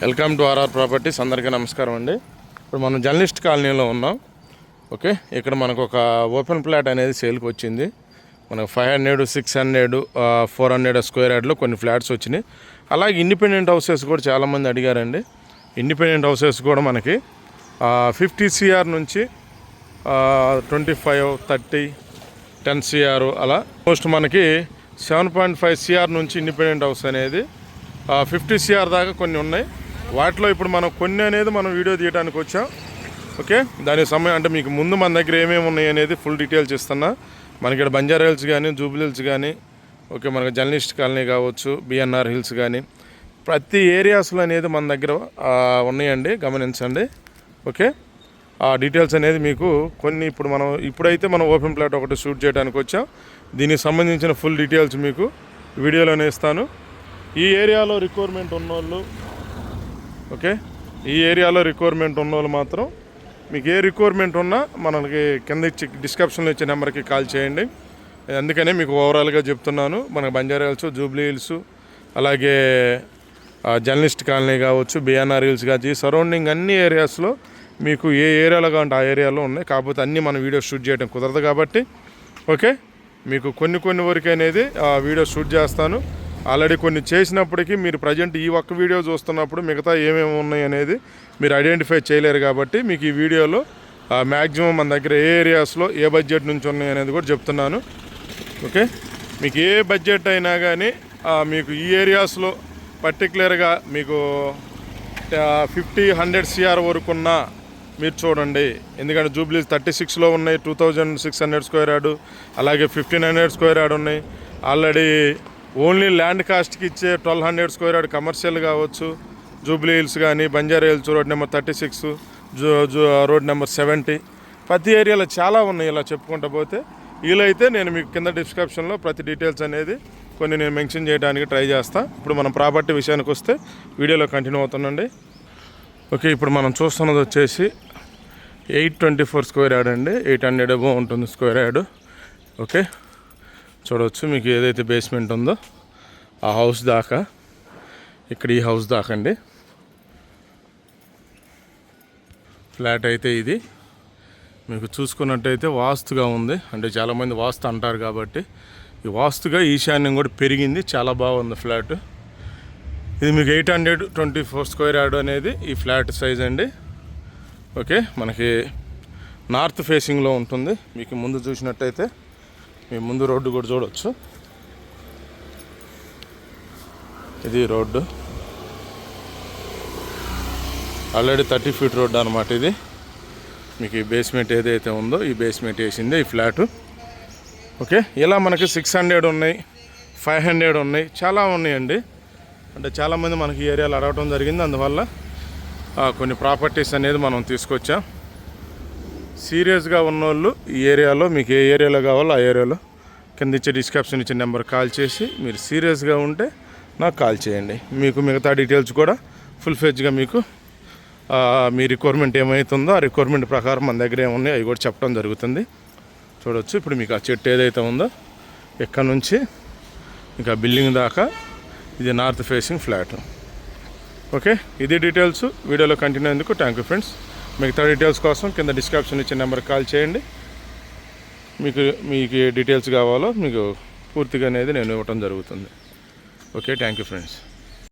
Welcome to RR properties. అందరికీ నమస్కారం అండి. ఇప్పుడు మనం జర్నలిస్ట్ కాలనీలో ఉన్నాం. ఓకే, ఇక్కడ మనకు ఒక ఓపెన్ ప్లాట్ అనేది సేల్కి వచ్చింది. మనకు 500, 600, 400 స్క్వేర్ యార్డ్లో కొన్ని ఫ్లాట్స్ వచ్చినాయి. అలాగే ఇండిపెండెంట్ హౌసెస్ కూడా చాలామంది అడిగారండి. ఇండిపెండెంట్ హౌసెస్ కూడా మనకి 50 CR నుంచి 25, 30, 10 CR అలా మోస్ట్ మనకి 7.5 CR నుంచి ఇండిపెండెంట్ హౌస్ అనేది 50 CR దాకా కొన్ని ఉన్నాయి. వాటిలో ఇప్పుడు మనం కొన్ని అనేది మనం వీడియో తీయడానికి వచ్చాం. ఓకే, దాని సమయం అంటే మీకు ముందు మన దగ్గర ఏమేమి ఉన్నాయి అనేది ఫుల్ డీటెయిల్స్ ఇస్తున్నా. మనకి ఇక్కడ బంజారా హిల్స్ కానీ, జూబ్లీ హిల్స్ కానీ, ఓకే, మనకి జర్నలిస్ట్ కాలనీ కావచ్చు, BNR హిల్స్ కానీ, ప్రతి ఏరియాస్లో అనేది మన దగ్గర ఉన్నాయండి, గమనించండి. ఓకే, ఆ డీటెయిల్స్ అనేది మీకు కొన్ని ఇప్పుడైతే మనం ఓపెన్ ప్లాట్ ఒకటి షూట్ చేయడానికి వచ్చాం. దీనికి సంబంధించిన ఫుల్ డీటెయిల్స్ మీకు వీడియోలోనే ఇస్తాను. ఈ ఏరియాలో రిక్వైర్మెంట్ ఉన్నోళ్ళు, ఓకే, ఈ ఏరియాలో రిక్వైర్మెంట్ ఉన్నోళ్ళు మాత్రం మీకు ఏ రిక్వైర్మెంట్ ఉన్నా మనకి కింద డిస్క్రిప్షన్లో ఇచ్చే నెంబర్కి కాల్ చేయండి. అందుకనే మీకు ఓవరాల్గా చెప్తున్నాను. మనకు బంజారా హిల్స్, జూబ్లీ హిల్స్, అలాగే జర్నలిస్ట్ కాలనీ కావచ్చు, BNR హిల్స్ కావచ్చు, సరౌండింగ్ అన్ని ఏరియాస్లో మీకు ఏ ఏరియాలో కావాలంటే ఆ ఏరియాలో ఉన్నాయి. కాకపోతే అన్నీ మనం వీడియో షూట్ చేయడం కుదరదు కాబట్టి ఓకే, మీకు కొన్ని వరకు అనేది వీడియో షూట్ చేస్తాను. ఆల్రెడీ కొన్ని చేసినప్పటికీ మీరు ప్రజెంట్ ఈ ఒక్క వీడియో చూస్తున్నప్పుడు మిగతా ఏమేమి ఉన్నాయి అనేది మీరు ఐడెంటిఫై చేయలేరు. కాబట్టి మీకు ఈ వీడియోలో మ్యాక్సిమం మన దగ్గర ఏ ఏరియాస్లో ఏ బడ్జెట్ నుంచి ఉన్నాయి అనేది కూడా చెప్తున్నాను. ఓకే, మీకు ఏ బడ్జెట్ అయినా కానీ మీకు ఈ ఏరియాస్లో పర్టికులర్గా మీకు 50-100 CR వరకు ఉన్న మీరు చూడండి. ఎందుకంటే జూబ్లీ 36లో ఉన్నాయి, 2600 స్క్వేర్ యార్డు, అలాగే 1500 స్క్వేర్ యార్డు ఉన్నాయి. ఆల్రెడీ ఓన్లీ ల్యాండ్ కాస్ట్కి ఇచ్చే 1200 స్క్వేర్ యార్డ్ కమర్షియల్ కావచ్చు. జూబ్లీ హిల్స్ కానీ, Banjara hills road number 36, road number 70, ప్రతి ఏరియాలో చాలా ఉన్నాయి. ఇలా చెప్పుకుంటూ పోతే వీలైతే నేను మీకు కింద డిస్క్రిప్షన్లో ప్రతి డీటెయిల్స్ అనేది కొన్ని నేను మెన్షన్ చేయడానికి ట్రై చేస్తాను. ఇప్పుడు మనం ప్రాపర్టీ విషయానికి వస్తే వీడియోలో కంటిన్యూ అవుతుందండి. ఓకే, ఇప్పుడు మనం చూస్తున్నది వచ్చేసి 824 స్క్వేర్ యార్డ్ అండి. 800 అబోవ్ ఉంటుంది స్క్వేర్ యార్డు. ఓకే, చూడవచ్చు మీకు ఏదైతే బేస్మెంట్ ఉందో ఆ హౌస్ దాకా, ఇక్కడ ఈ హౌస్ దాకా అండి ఫ్లాట్ అయితే ఇది. మీకు చూసుకున్నట్టయితే వాస్తుగా ఉంది. అంటే చాలామంది వాస్తు అంటారు కాబట్టి ఈ వాస్తుగా ఈశాన్యం కూడా పెరిగింది. చాలా బాగుంది ఫ్లాట్. ఇది మీకు 824 స్క్వేర్ యార్డ్ అనేది ఈ ఫ్లాట్ సైజ్ అండి. ఓకే, మనకి నార్త్ ఫేసింగ్లో ఉంటుంది. మీకు ముందు చూసినట్టయితే మీ ముందు రోడ్డు కూడా చూడవచ్చు. ఇది రోడ్డు ఆల్రెడీ 30 ఫీట్ రోడ్డు అనమాట. ఇది మీకు ఈ బేస్మెంట్ ఏదైతే ఉందో ఈ బేస్మెంట్ వేసిందే ఈ ఫ్లాటు. ఓకే, ఇలా మనకి 600 ఉన్నాయి, 500 ఉన్నాయి, చాలా ఉన్నాయండి. అంటే చాలామంది మనకి ఈ ఏరియాలో అడగటం జరిగింది. అందువల్ల కొన్ని ప్రాపర్టీస్ అనేది మనం తీసుకొచ్చాం. సీరియస్గా ఉన్నోళ్ళు ఈ ఏరియాలో మీకు ఏ ఏరియాలో కావాలో ఆ ఏరియాలో కింద ఇచ్చే డిస్క్రిప్షన్ ఇచ్చే నెంబర్ కాల్ చేసి మీరు సీరియస్గా ఉంటే నాకు కాల్ చేయండి. మీకు మిగతా డీటెయిల్స్ కూడా ఫుల్ ఫెజ్గా మీకు మీ రిక్వైర్మెంట్ ఏమవుతుందో ఆ రిక్వైర్మెంట్ ప్రకారం మన దగ్గర ఏమున్నాయి అవి కూడా చెప్పడం జరుగుతుంది. చూడవచ్చు ఇప్పుడు మీకు ఆ చెట్టు ఏదైతే ఉందో ఇక్కడ నుంచి ఇంకా బిల్డింగ్ దాకా ఇది నార్త్ ఫేసింగ్ ఫ్లాట్. ఓకే, ఇది డీటెయిల్స్. వీడియోలో కంటిన్యూ అయ్యేందుకు థ్యాంక్ యూ ఫ్రెండ్స్. మిగతా డీటెయిల్స్ కోసం కింద డిస్క్రిప్షన్ ఇచ్చే నెంబర్కి కాల్ చేయండి. మీకు ఏ డీటెయిల్స్ కావాలో మీకు పూర్తిగా అనేది నేను ఇవ్వటం జరుగుతుంది. Okay, thank you friends.